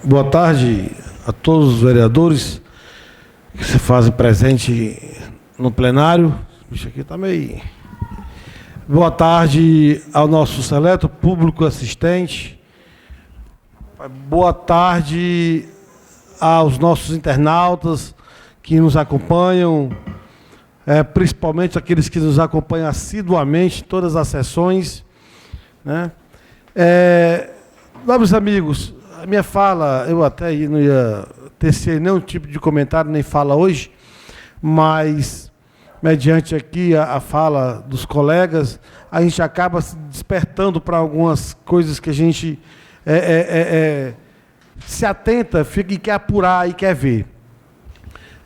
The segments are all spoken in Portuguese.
Boa tarde a todos os vereadores que se fazem presente no plenário. Isso aqui está meio... Boa tarde ao nosso seleto público assistente. Boa tarde aos nossos internautas que nos acompanham, principalmente aqueles que nos acompanham assiduamente em todas as sessões, né? Nobres amigos, a minha fala, eu até não ia tecer nenhum tipo de comentário, nem fala hoje, mas, mediante aqui a fala dos colegas, a gente acaba se despertando para algumas coisas que a gente se atenta, fica e quer apurar e quer ver.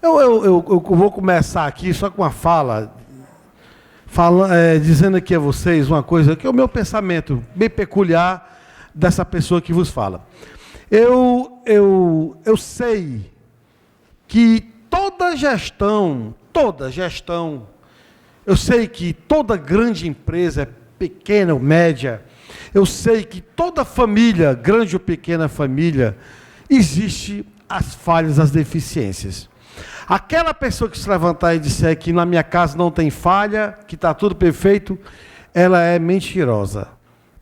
Eu vou começar aqui só com uma fala, dizendo aqui a vocês uma coisa, que é o meu pensamento bem peculiar dessa pessoa que vos fala. Eu sei que toda gestão, eu sei que toda grande empresa, pequena ou média, eu sei que toda família, grande ou pequena família, existe as falhas, as deficiências. Aquela pessoa que se levantar e disser que na minha casa não tem falha, que está tudo perfeito, ela é mentirosa.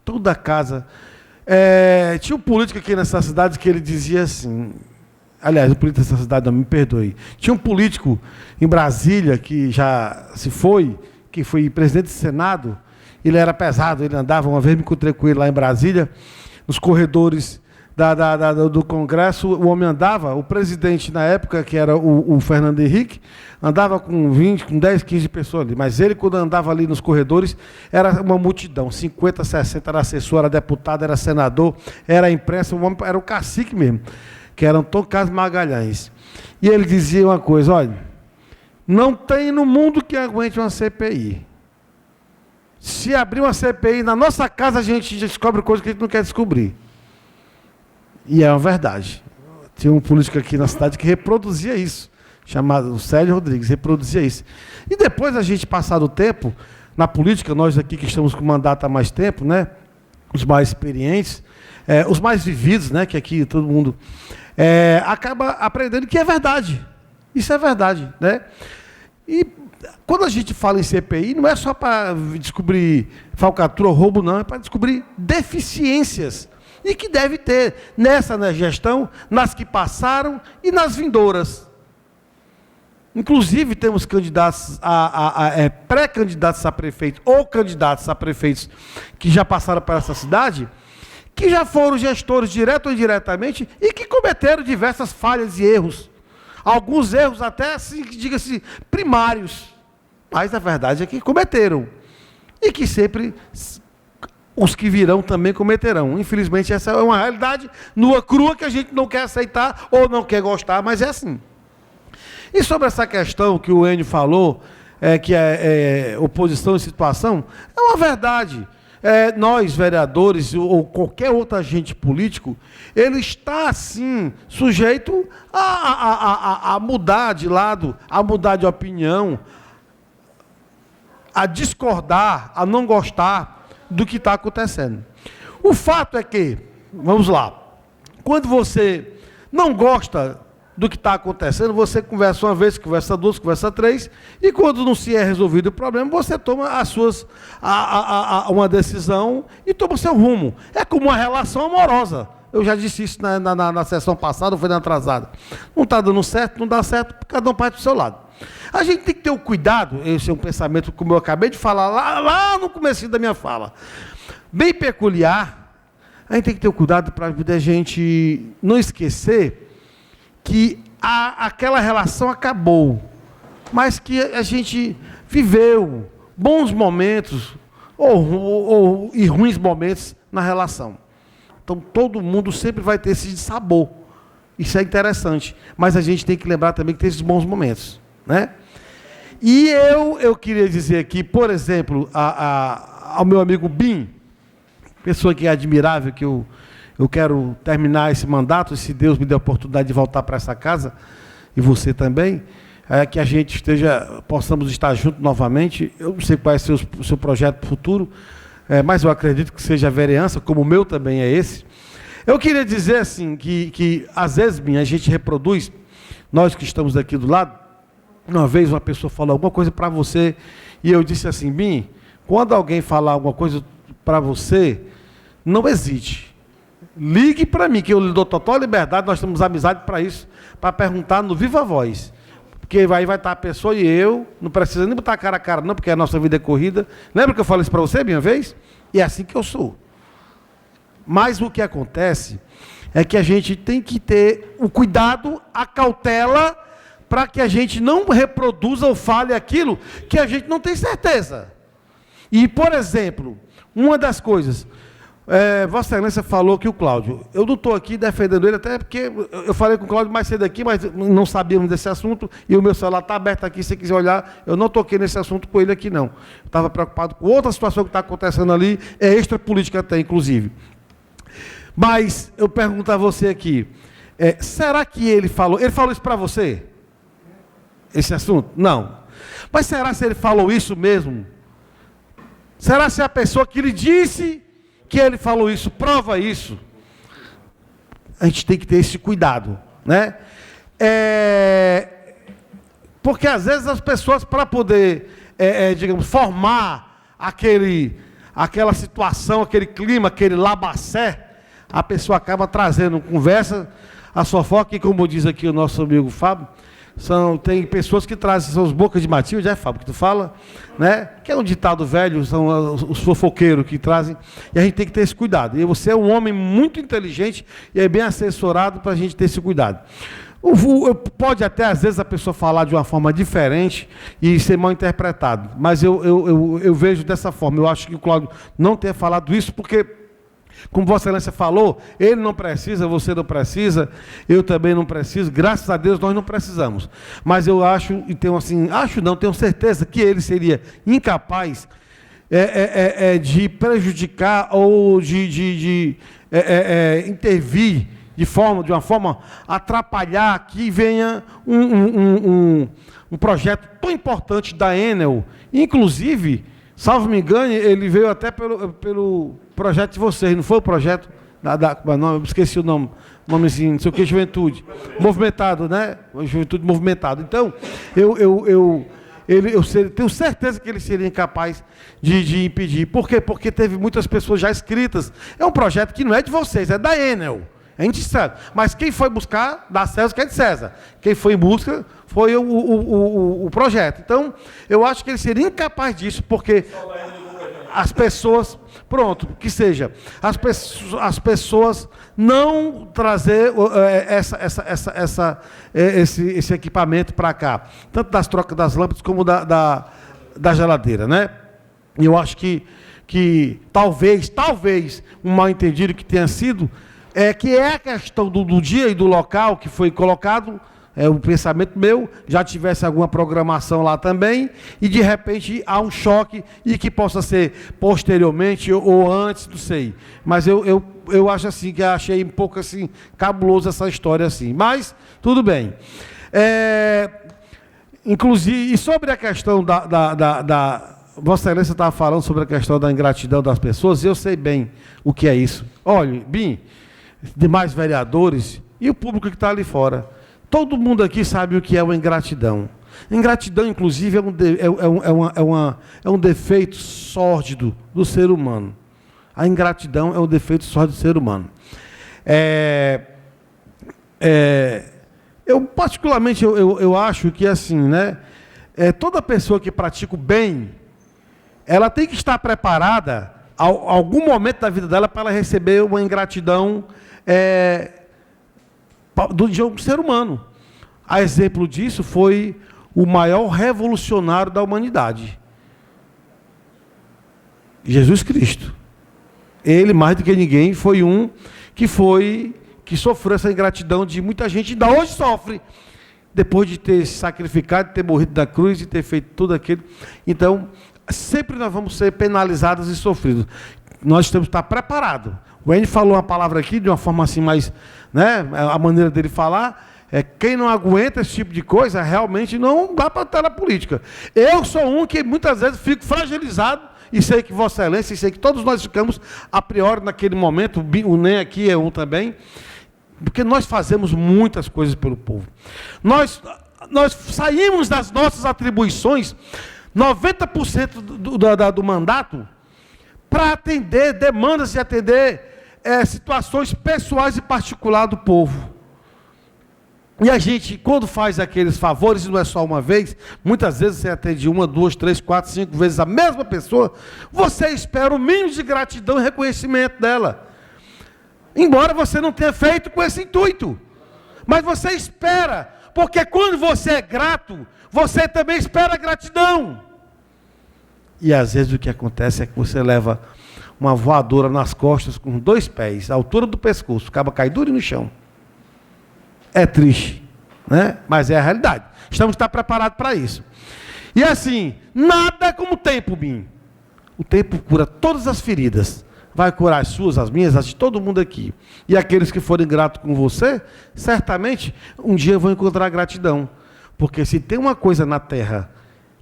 Toda casa... tinha um político aqui nessa cidade que ele dizia assim, aliás, o político dessa cidade, não me perdoe, tinha um político em Brasília que já se foi, que foi presidente do Senado, ele era pesado, ele andava, uma vez me encontrei com ele lá em Brasília, nos corredores do Congresso, o homem andava, o presidente na época, que era o Fernando Henrique, andava com 20, com 10, 15 pessoas ali, mas ele, quando andava ali nos corredores, era uma multidão, 50, 60, era assessor, era deputado, era senador, era imprensa, o homem era o cacique mesmo, que era Antônio Carlos Magalhães. E ele dizia uma coisa, olha, não tem no mundo que aguente uma CPI. Se abrir uma CPI, na nossa casa a gente descobre coisas que a gente não quer descobrir. E é uma verdade. Tinha um político aqui na cidade que reproduzia isso, chamado Célio Rodrigues, reproduzia isso. E depois a gente, passado o tempo, na política, nós aqui que estamos com mandato há mais tempo, né, os mais experientes, os mais vividos, né, que aqui todo mundo acaba aprendendo que é verdade. Isso é verdade, né? E quando a gente fala em CPI, não é só para descobrir falcatrua ou roubo, não, é para descobrir deficiências. E que deve ter nessa gestão, nas que passaram e nas vindouras. Inclusive, temos candidatos pré-candidatos a prefeito ou candidatos a prefeitos que já passaram por essa cidade, que já foram gestores, direto ou indiretamente, e que cometeram diversas falhas e erros. Alguns erros até, assim, diga-se, primários. Mas a verdade é que cometeram. E que sempre... os que virão também cometerão. Infelizmente, essa é uma realidade nua, crua, que a gente não quer aceitar ou não quer gostar, mas é assim. E sobre essa questão que o Enio falou, que é oposição e situação, é uma verdade. Nós, vereadores, ou qualquer outro agente político, ele está, sim, sujeito a mudar de lado, a mudar de opinião, a discordar, a não gostar do que está acontecendo. O fato é que, vamos lá, quando você não gosta do que está acontecendo, você conversa uma vez, conversa duas, conversa três, e quando não se é resolvido o problema, você toma uma decisão e toma seu rumo. É como uma relação amorosa. Eu já disse isso na sessão passada, foi na atrasada. Não está dando certo, não dá certo, cada um parte do seu lado. A gente tem que ter o cuidado, esse é um pensamento como eu acabei de falar lá no comecinho da minha fala, bem peculiar. A gente tem que ter o cuidado para a gente não esquecer que aquela relação acabou, mas que a gente viveu bons momentos e ruins momentos na relação. Então todo mundo sempre vai ter esse sabor. Isso é interessante, mas a gente tem que lembrar também que tem esses bons momentos, né? E eu queria dizer aqui, por exemplo, ao meu amigo Bim, pessoa que é admirável, que eu quero terminar esse mandato, se Deus me der a oportunidade de voltar para essa casa, e você também, que a gente possamos estar juntos novamente. Eu não sei qual vai ser o seu projeto futuro, mas eu acredito que seja a vereança, como o meu também é esse. Eu queria dizer assim, que às vezes, a gente reproduz, nós que estamos aqui do lado, uma vez uma pessoa falou alguma coisa para você, e eu disse assim, Bim, quando alguém falar alguma coisa para você, não hesite. Ligue para mim, que eu lhe dou total liberdade, nós temos amizade para isso, para perguntar no Viva Voz. Porque aí vai estar a pessoa e eu, não precisa nem botar cara a cara não, porque a nossa vida é corrida. Lembra que eu falei isso para você, minha vez? E é assim que eu sou. Mas o que acontece é que a gente tem que ter o cuidado, a cautela, para que a gente não reproduza ou fale aquilo que a gente não tem certeza. E, por exemplo, uma das coisas, Vossa Excelência falou que o Cláudio, eu não estou aqui defendendo ele, até porque eu falei com o Cláudio mais cedo aqui, mas não sabíamos desse assunto, e o meu celular está aberto aqui, se você quiser olhar, eu não toquei nesse assunto com ele aqui, não. Estava preocupado com outra situação que está acontecendo ali, é extra política até, inclusive. Mas eu pergunto a você aqui, será que ele falou isso para você? Esse assunto? Não. Mas será se ele falou isso mesmo? Será se a pessoa que lhe disse que ele falou isso, prova isso? A gente tem que ter esse cuidado, né? Porque às vezes as pessoas, para poder, digamos, formar aquela situação, aquele clima, aquele labacé, a pessoa acaba trazendo conversa, a fofoca, e como diz aqui o nosso amigo Fábio, tem pessoas que trazem, são os bocas de Matilde, Fábio, que tu fala, né? Que é um ditado velho, são os fofoqueiros que trazem, e a gente tem que ter esse cuidado. E você é um homem muito inteligente e é bem assessorado para a gente ter esse cuidado. Pode até, às vezes, a pessoa falar de uma forma diferente e ser mal interpretado, mas eu vejo dessa forma. Eu acho que o Cláudio não tenha falado isso, porque, como Vossa Excelência falou, ele não precisa, você não precisa, eu também não preciso, graças a Deus nós não precisamos. Mas eu acho, e tenho assim, tenho certeza que ele seria incapaz de prejudicar ou de intervir de uma forma atrapalhar que venha um projeto tão importante da Enel. Inclusive, salvo me engane, ele veio até pelo projeto de vocês, não foi o projeto? Não, eu esqueci o nome assim, não sei o que, Juventude. Movimentado, né? Juventude Movimentado. Então, eu tenho certeza que ele seria incapaz de impedir. Por quê? Porque teve muitas pessoas já inscritas. É um projeto que não é de vocês, é da Enel. A gente sabe. Mas quem foi buscar, dá César, que é de César. Quem foi em busca foi o projeto. Então, eu acho que ele seria incapaz disso, porque as pessoas, pronto, que seja, as pessoas não trazer esse equipamento para cá, tanto das trocas das lâmpadas como da geladeira, né? E eu acho que talvez, um mal entendido que tenha sido, que é a questão do dia e do local que foi colocado, o pensamento meu, já tivesse alguma programação lá também, e de repente há um choque, e que possa ser posteriormente ou antes, não sei. Mas eu acho assim, que achei um pouco assim, cabuloso essa história assim. Mas, tudo bem. Inclusive, e sobre a questão Vossa Excelência estava falando sobre a questão da ingratidão das pessoas, e eu sei bem o que é isso. Olha, Bim, demais vereadores e o público que está ali fora. Todo mundo aqui sabe o que é uma ingratidão. Ingratidão, inclusive, é um defeito sórdido do ser humano. A ingratidão é um defeito sórdido do ser humano. Particularmente, eu acho que, assim, né? Toda pessoa que pratica o bem, ela tem que estar preparada, a algum momento da vida dela, para ela receber uma ingratidão de um ser humano. A exemplo disso foi o maior revolucionário da humanidade, Jesus Cristo. Ele, mais do que ninguém, foi um que sofreu essa ingratidão de muita gente, ainda hoje sofre, depois de ter se sacrificado, de ter morrido na cruz e ter feito tudo aquilo. Então, sempre nós vamos ser penalizados e sofridos. Nós temos que estar preparados. O Enio falou uma palavra aqui, de uma forma assim mais, né, a maneira dele falar, quem não aguenta esse tipo de coisa, realmente não dá para estar na política. Eu sou um que muitas vezes fico fragilizado e sei que Vossa Excelência, e sei que todos nós ficamos a priori naquele momento, o NEM aqui é um também, porque nós fazemos muitas coisas pelo povo. Nós saímos das nossas atribuições, 90% do mandato, para atender demandas e atender situações pessoais e particulares do povo. E a gente, quando faz aqueles favores, não é só uma vez, muitas vezes você atende 1, 2, 3, 4, 5 vezes a mesma pessoa, você espera o mínimo de gratidão e reconhecimento dela. Embora você não tenha feito com esse intuito. Mas você espera, porque quando você é grato, você também espera gratidão. E às vezes o que acontece é que você leva uma voadora nas costas com 2 pés, a altura do pescoço, acaba cai duro no chão. É triste, né? Mas é a realidade. Estamos de estar preparados para isso. E assim, nada como o tempo, Bim. O tempo cura todas as feridas. Vai curar as suas, as minhas, as de todo mundo aqui. E aqueles que forem gratos com você, certamente, um dia vão encontrar gratidão. Porque se tem uma coisa na Terra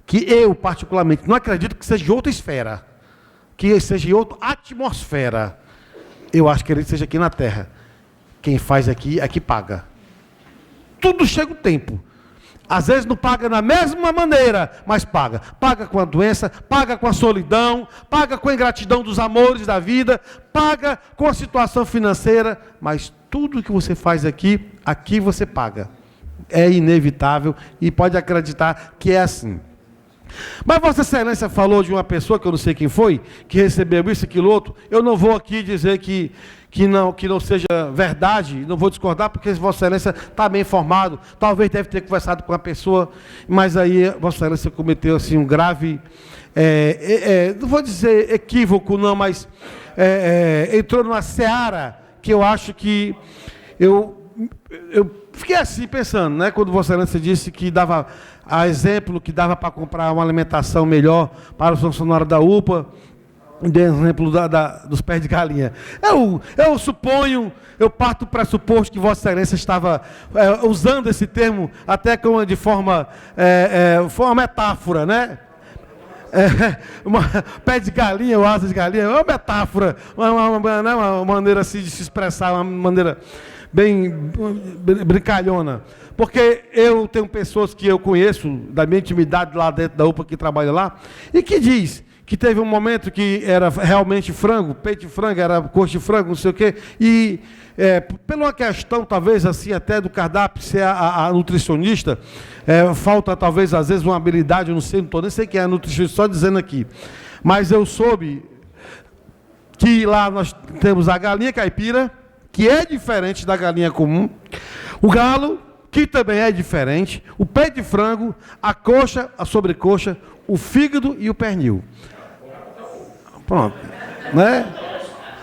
que eu, particularmente, não acredito que seja de outra esfera, que seja de outra atmosfera, eu acho que ele seja aqui na Terra. Quem faz aqui, aqui paga. Tudo chega o tempo. Às vezes não paga da mesma maneira, mas paga. Paga com a doença, paga com a solidão, paga com a ingratidão dos amores da vida, paga com a situação financeira, mas tudo que você faz aqui, aqui você paga. É inevitável e pode acreditar que é assim. Mas Vossa Excelência falou de uma pessoa, que eu não sei quem foi, que recebeu isso, aquilo, outro. Eu não vou aqui dizer que não seja verdade, não vou discordar, porque Vossa Excelência está bem informado, talvez deve ter conversado com a pessoa, mas aí Vossa Excelência cometeu assim, um grave, não vou dizer equívoco, não, mas entrou numa seara que eu acho que eu fiquei assim pensando, né, quando Vossa Excelência disse que dava a exemplo, que dava para comprar uma alimentação melhor para os funcionários da UPA, de exemplo dos pés de galinha. Eu suponho, eu parto do pressuposto que Vossa Excelência estava usando esse termo até de forma, foi uma metáfora, né? Pé de galinha, ou asa de galinha, é uma metáfora, uma maneira assim de se expressar, uma maneira bem brincalhona. Porque eu tenho pessoas que eu conheço, da minha intimidade lá dentro da UPA, que trabalha lá, e que diz que teve um momento que era realmente frango, peito de frango, era coxa de frango, não sei o quê, e por uma questão, talvez assim, até do cardápio ser a nutricionista, falta talvez às vezes uma habilidade, eu não sei, não sei quem é a nutricionista, só dizendo aqui, mas eu soube que lá nós temos a galinha caipira, que é diferente da galinha comum, o galo, que também é diferente, o peito de frango, a coxa, a sobrecoxa, o fígado e o pernil. Pronto, né?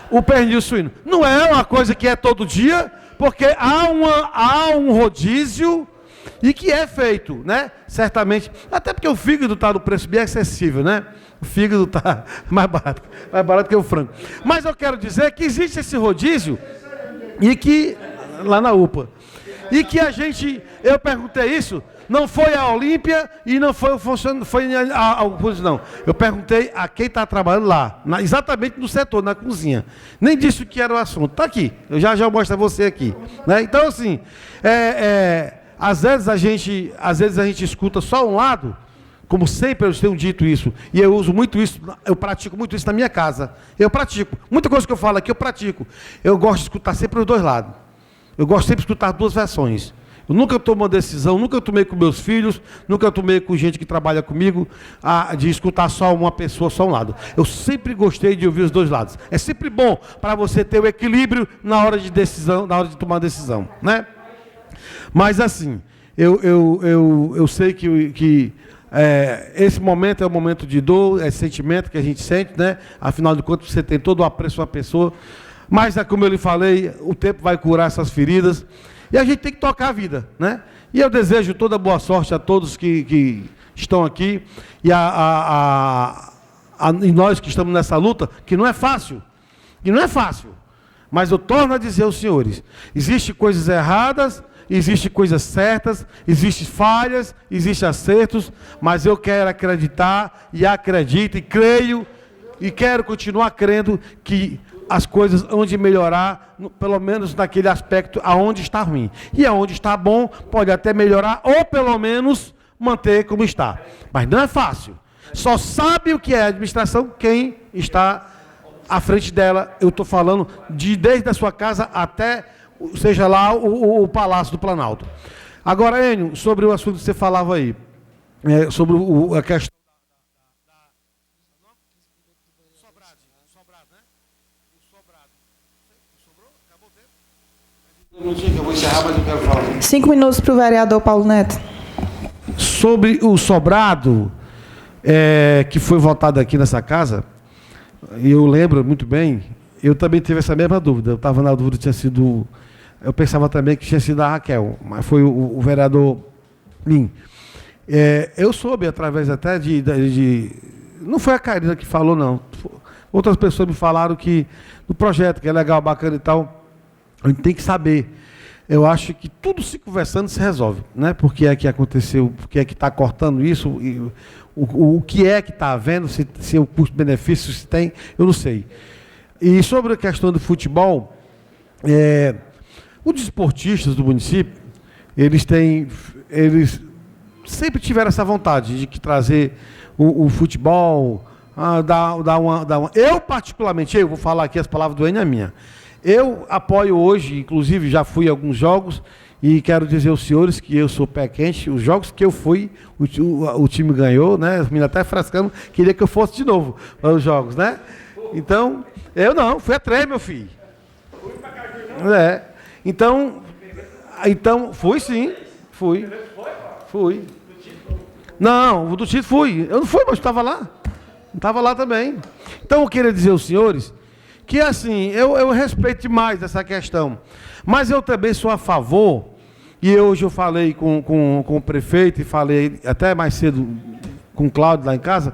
O pernil suíno. Não é uma coisa que é todo dia, porque há um rodízio e que é feito, né? Certamente, até porque o fígado está no preço bem acessível, né? O fígado está mais barato que o frango. Mas eu quero dizer que existe esse rodízio e que, lá na UPA, e que eu perguntei isso, não foi a Olímpia e não foi o funcionário, não. Eu perguntei a quem está trabalhando lá, exatamente no setor, na cozinha. Nem disse o que era o assunto. Está aqui, eu já mostro a você aqui. Né? Então, assim, às vezes a gente escuta só um lado, como sempre eu tenho dito isso, e eu uso muito isso, eu pratico muito isso na minha casa. Eu pratico. Muita coisa que eu falo aqui, eu pratico. Eu gosto de escutar sempre os dois lados. Eu gosto sempre de escutar duas versões. Eu nunca tomo uma decisão, nunca tomei com meus filhos, nunca tomei com gente que trabalha comigo, de escutar só uma pessoa, só um lado. Eu sempre gostei de ouvir os dois lados. É sempre bom para você ter o equilíbrio na hora de decisão, na hora de tomar decisão, né? Mas assim, eu sei que esse momento é um momento de dor, é sentimento que a gente sente, né? Afinal de contas, você tem todo o apreço a uma pessoa. Mas, como eu lhe falei, o tempo vai curar essas feridas. E a gente tem que tocar a vida, né? E eu desejo toda boa sorte a todos que estão aqui. E e nós que estamos nessa luta, que não é fácil. E não é fácil. Mas eu torno a dizer aos senhores, existem coisas erradas, existem coisas certas, existem falhas, existem acertos, mas eu quero acreditar e acredito e creio e quero continuar crendo que as coisas hão de melhorar, pelo menos naquele aspecto aonde está ruim. E aonde está bom, pode até melhorar, ou pelo menos manter como está. Mas não é fácil. Só sabe o que é a administração quem está à frente dela. Eu estou falando desde a sua casa até, seja lá, o Palácio do Planalto. Agora, Enio, sobre o assunto que você falava aí, sobre a questão que eu vou encerrar, mas eu quero falar. 5 minutos para o vereador Paulo Neto. Sobre o sobrado, que foi votado aqui nessa casa, eu lembro muito bem, eu também tive essa mesma dúvida. Eu estava na dúvida, tinha sido. Eu pensava também que tinha sido a Raquel, mas foi o vereador Min. Eu soube, através até não foi a Karina que falou, não. Outras pessoas me falaram que no projeto, que é legal, bacana e tal, a gente tem que saber. Eu acho que tudo se conversando se resolve, né? Por que é que aconteceu, por que é que está cortando isso, o que é que está havendo, se o custo-benefício se tem, eu não sei. E sobre a questão do futebol, os desportistas do município, eles sempre tiveram essa vontade de trazer o futebol, dar uma. Eu, particularmente, eu vou falar aqui as palavras do Enio, é minha. Eu apoio hoje, inclusive já fui a alguns jogos, e quero dizer aos senhores que eu sou pé quente. Os jogos que eu fui, o time ganhou, né? Os meninos até frescando, queria que eu fosse de novo para os jogos, né? Então, eu não, fui atrás, meu filho. Então, fui sim, fui. Não, o do título fui. Eu não fui, mas estava lá. Estava lá também. Então, eu queria dizer aos senhores que, assim, eu respeito demais essa questão. Mas eu também sou a favor, e hoje eu falei com o prefeito, e falei até mais cedo com o Cláudio lá em casa,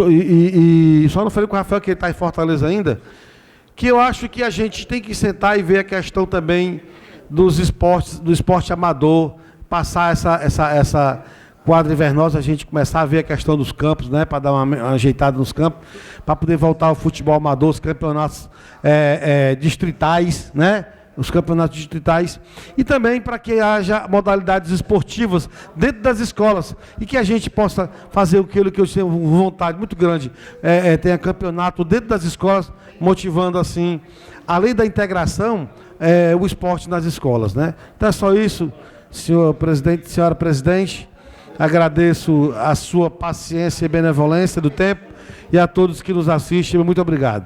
e só não falei com o Rafael, que ele está em Fortaleza ainda, que eu acho que a gente tem que sentar e ver a questão também dos esportes, do esporte amador, passar essa quadra invernosa, a gente começar a ver a questão dos campos, né, para dar uma ajeitada nos campos, para poder voltar ao futebol amador, os campeonatos distritais, né, os campeonatos distritais, e também para que haja modalidades esportivas dentro das escolas, e que a gente possa fazer aquilo que eu tenho vontade muito grande, tenha campeonato dentro das escolas, motivando assim, além da integração, o esporte nas escolas, né. Então é só isso, senhor presidente, senhora presidente. Agradeço a sua paciência e benevolência do tempo, e a todos que nos assistem, muito obrigado.